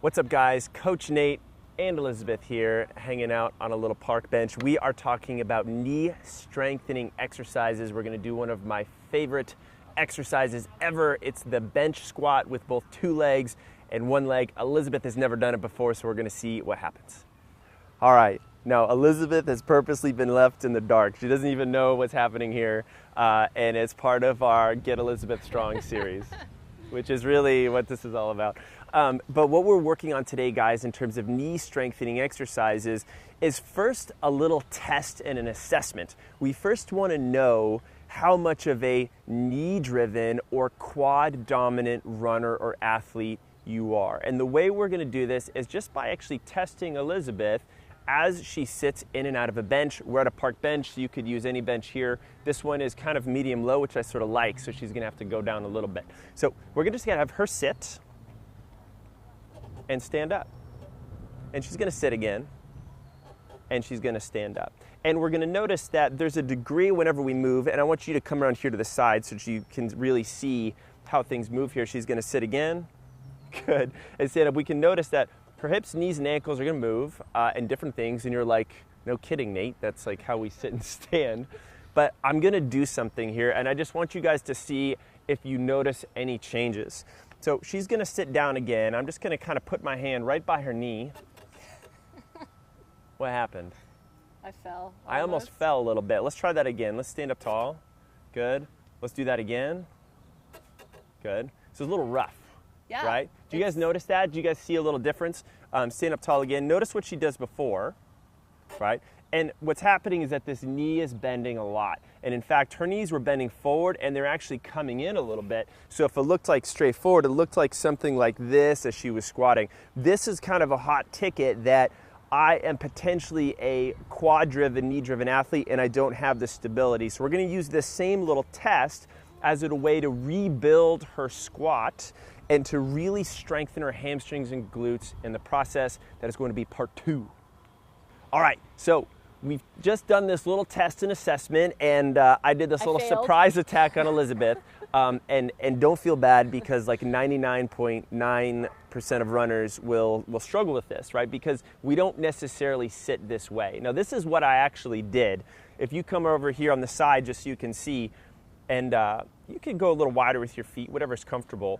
What's up, guys? Coach Nate and Elizabeth here, hanging out on a little park bench. We are talking about knee strengthening exercises. We're gonna do one of my favorite exercises ever. It's the bench squat with both two legs and one leg. Elizabeth has never done it before, so we're gonna see what happens. All right, now Elizabeth has purposely been left in the dark. She doesn't even know what's happening here, and it's part of our Get Elizabeth Strong series, which is really what this is all about. But what we're working on today, guys, in terms of knee strengthening exercises is first a little test and an assessment. We first want to know how much of a knee-driven or quad-dominant runner or athlete you are. And the way we're going to do this is just by actually testing Elizabeth as she sits in and out of a bench. We're at a park bench, so you could use any bench here. This one is kind of medium-low, which I sort of like, so she's going to have to go down a little bit. So we're just going to have her sit and stand up. And she's going to sit again, and she's going to stand up. And we're going to notice that there's a degree whenever we move, and I want you to come around here to the side so that you can really see how things move here. She's going to sit again. Good. And stand up. We can notice that her hips, knees, and ankles are going to move and different things, and you're like, no kidding, Nate. That's like how we sit and stand. But I'm going to do something here, and I just want you guys to see if you notice any changes. So she's going to sit down again. I'm just going to kind of put my hand right by her knee. What happened? I fell. I almost fell a little bit. Let's try that again. Let's stand up tall. Good. Let's do that again. Good. So it's a little rough. Yeah. Right? Do you guys notice that? Do you guys see a little difference? Stand up tall again. Notice what she does before, right? And what's happening is that this knee is bending a lot. And in fact, her knees were bending forward and they're actually coming in a little bit. So if it looked like straight forward, it looked like something like this as she was squatting. This is kind of a hot ticket that I am potentially a quad-driven, knee-driven athlete and I don't have the stability. So we're gonna use this same little test as a way to rebuild her squat and to really strengthen her hamstrings and glutes in the process. That is going to be part 2. All right, so we've just done this little test and assessment, and I did this little surprise attack on Elizabeth. And don't feel bad, because like 99.9% of runners will struggle with this, right? Because we don't necessarily sit this way. Now, this is what I actually did. If you come over here on the side, just so you can see, and you can go a little wider with your feet, whatever's comfortable.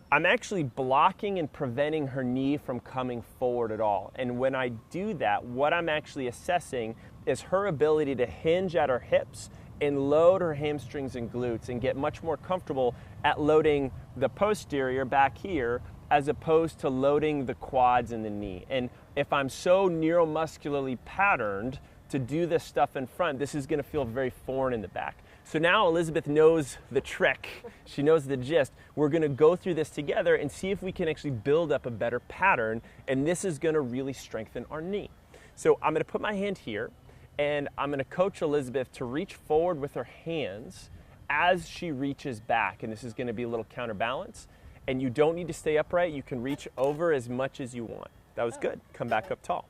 I'm actually blocking and preventing her knee from coming forward at all. And when I do that, what I'm actually assessing is her ability to hinge at her hips and load her hamstrings and glutes and get much more comfortable at loading the posterior back here as opposed to loading the quads and the knee. And if I'm so neuromuscularly patterned to do this stuff in front, this is going to feel very foreign in the back. So now Elizabeth knows the trick. She knows the gist. We're going to go through this together and see if we can actually build up a better pattern, and this is going to really strengthen our knee. So I'm going to put my hand here, and I'm going to coach Elizabeth to reach forward with her hands as she reaches back, and this is going to be a little counterbalance. And you don't need to stay upright. You can reach over as much as you want. That was good. Come back up tall.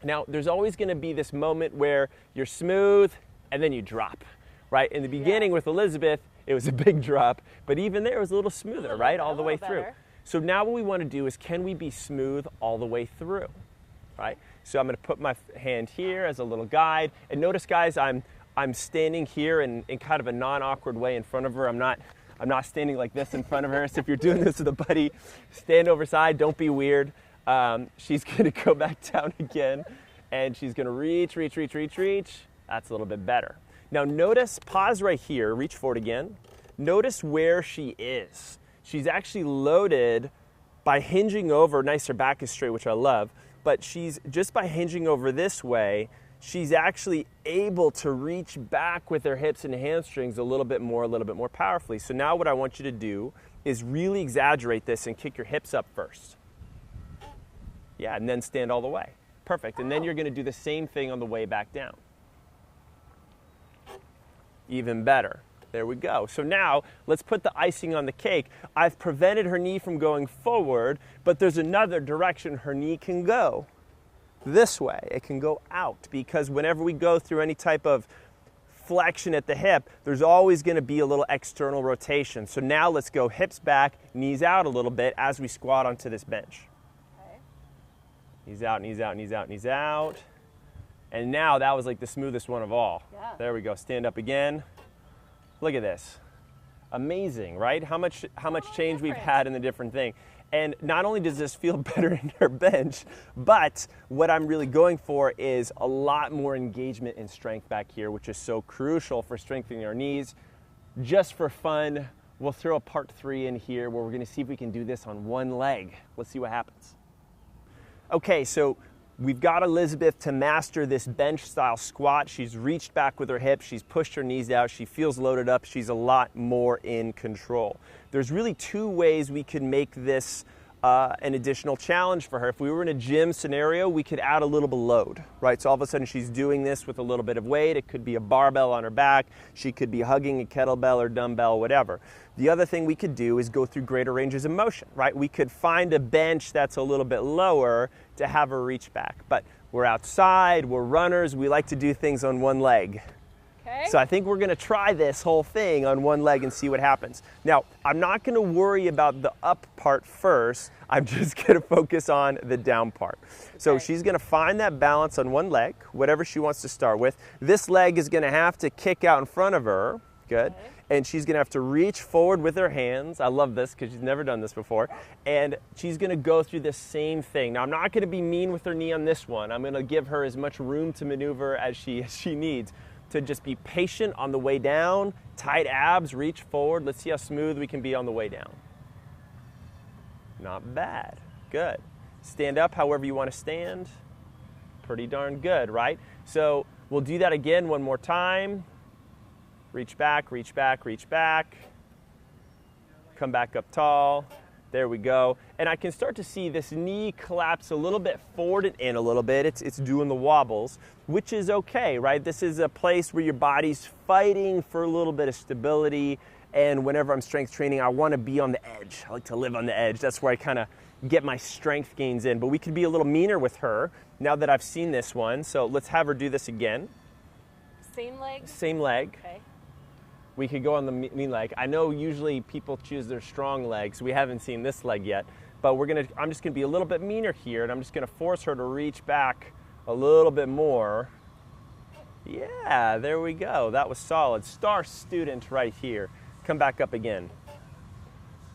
Now, there's always going to be this moment where you're smooth and then you drop, right? In the beginning with Elizabeth, it was a big drop, but even there it was a little smoother, right? All the way through. So now what we want to do is, can we be smooth all the way through, right? So I'm going to put my hand here as a little guide. And notice, guys, I'm standing here in kind of a non-awkward way in front of her. I'm not standing like this in front of her. So if you're doing this with a buddy, stand over side. Don't be weird. She's going to go back down again, and she's going to reach. That's a little bit better. Now notice, pause right here, reach forward again. Notice where she is. She's actually loaded by hinging over. Nice, her back is straight, which I love, but she's just by hinging over this way, she's actually able to reach back with her hips and hamstrings a little bit more powerfully. So now what I want you to do is really exaggerate this and kick your hips up first. Yeah, and then stand all the way. Perfect. And then you're going to do the same thing on the way back down. Even better. There we go. So now let's put the icing on the cake. I've prevented her knee from going forward, but there's another direction her knee can go. This way. It can go out, because whenever we go through any type of flexion at the hip, there's always going to be a little external rotation. So now let's go hips back, knees out a little bit as we squat onto this bench. Okay. Knees out, knees out, knees out, knees out. And now that was like the smoothest one of all. Yeah. There we go. Stand up again. Look at this. Amazing, right? How much change we've had in the different thing. And not only does this feel better in your bench, but what I'm really going for is a lot more engagement and strength back here, which is so crucial for strengthening our knees. Just for fun, we'll throw a part 3 in here where we're gonna see if we can do this on one leg. Let's see what happens. Okay, so we've got Elizabeth to master this bench style squat. She's reached back with her hips, she's pushed her knees out, she feels loaded up, she's a lot more in control. There's really 2 ways we could make this an additional challenge for her. If we were in a gym scenario, we could add a little bit of load, right? So all of a sudden she's doing this with a little bit of weight. It could be a barbell on her back. She could be hugging a kettlebell or dumbbell, whatever. The other thing we could do is go through greater ranges of motion, right? We could find a bench that's a little bit lower to have her reach back. But we're outside, we're runners, we like to do things on one leg. Okay. So I think we're gonna try this whole thing on one leg and see what happens. Now, I'm not gonna worry about the up part first. I'm just gonna focus on the down part. So Okay. she's gonna find that balance on one leg, whatever she wants to start with. This leg is gonna have to kick out in front of her. Good. Okay. And she's gonna have to reach forward with her hands. I love this because she's never done this before. And she's gonna go through the same thing. Now, I'm not gonna be mean with her knee on this one. I'm gonna give her as much room to maneuver as she needs. To just be patient on the way down, tight abs, reach forward. Let's see how smooth we can be on the way down. Not bad, good. Stand up however you want to stand. Pretty darn good, right? So we'll do that again one more time. Reach back, reach back, reach back. Come back up tall. There we go. And I can start to see this knee collapse a little bit forward and in a little bit. It's doing the wobbles, which is okay, right? This is a place where your body's fighting for a little bit of stability. And whenever I'm strength training, I want to be on the edge. I like to live on the edge. That's where I kind of get my strength gains in. But we could be a little meaner with her now that I've seen this one. So let's have her do this again. Same leg? Same leg. Okay. We could go on the mean leg. I know usually people choose their strong leg, so we haven't seen this leg yet. But I'm just gonna be a little bit meaner here, and I'm just gonna force her to reach back a little bit more. Yeah, there we go. That was solid. Star student right here. Come back up again.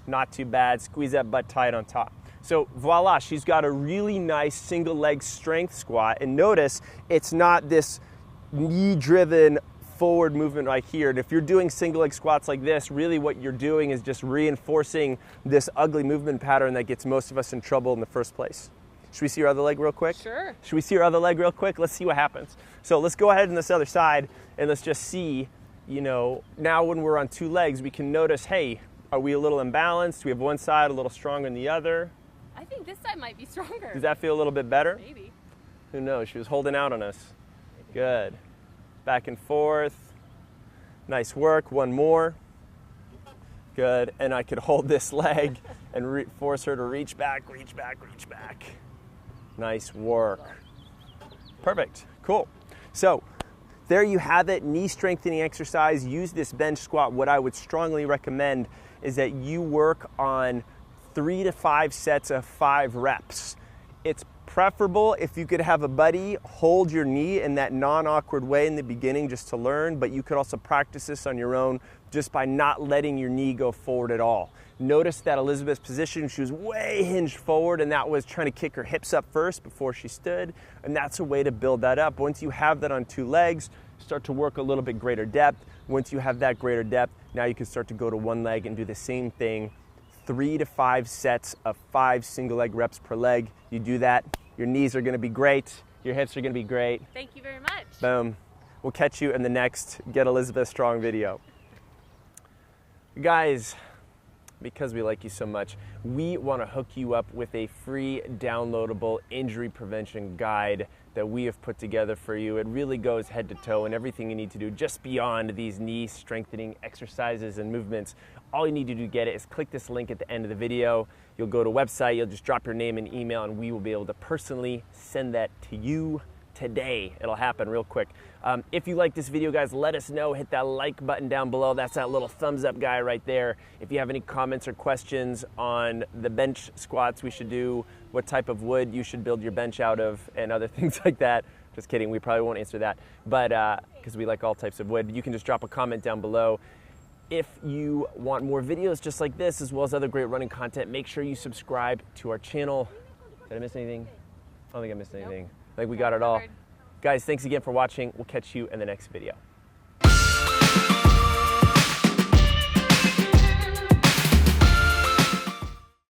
Not too bad. Squeeze that butt tight on top. So voila, she's got a really nice single leg strength squat. And notice it's not this knee-driven forward movement right here. And if you're doing single leg squats like this, really what you're doing is just reinforcing this ugly movement pattern that gets most of us in trouble in the first place. Should we see your other leg real quick? Sure. Should we see your other leg real quick? Let's see what happens. So let's go ahead on this other side and let's just see, now when we're on 2 legs, we can notice, hey, are we a little imbalanced? Do we have one side a little stronger than the other? I think this side might be stronger. Does that feel a little bit better? Maybe. Who knows? She was holding out on us. Good. Back and forth. Nice work. One more. Good. And I could hold this leg and force her to reach back, reach back, reach back. Nice work. Perfect. Cool. So there you have it. Knee strengthening exercise. Use this bench squat. What I would strongly recommend is that you work on 3 to 5 sets of 5 reps. It's preferable if you could have a buddy hold your knee in that non-awkward way in the beginning just to learn, but you could also practice this on your own just by not letting your knee go forward at all. Notice that Elizabeth's position, she was way hinged forward, and that was trying to kick her hips up first before she stood, and that's a way to build that up. Once you have that on 2 legs, start to work a little bit greater depth. Once you have that greater depth, now you can start to go to 1 leg and do the same thing. 3 to 5 sets of 5 single leg reps per leg. You do that, your knees are gonna be great, your hips are gonna be great. Thank you very much. Boom. We'll catch you in the next Get Elizabeth Strong video. Guys, because we like you so much, we wanna hook you up with a free downloadable injury prevention guide that we have put together for you. It really goes head to toe and everything you need to do just beyond these knee strengthening exercises and movements. All you need to do to get it is click this link at the end of the video. You'll go to a website, you'll just drop your name and email, and we will be able to personally send that to you today. It'll happen real quick. If you like this video, guys, let us know. Hit that like button down below. That's that little thumbs up guy right there. If you have any comments or questions on the bench squats we should do, what type of wood you should build your bench out of, and other things like that. Just kidding, we probably won't answer that, but because we like all types of wood, you can just drop a comment down below. If you want more videos just like this, as well as other great running content, make sure you subscribe to our channel. Did I miss anything? I don't think I missed anything. I think we got it all. Guys, thanks again for watching. We'll catch you in the next video.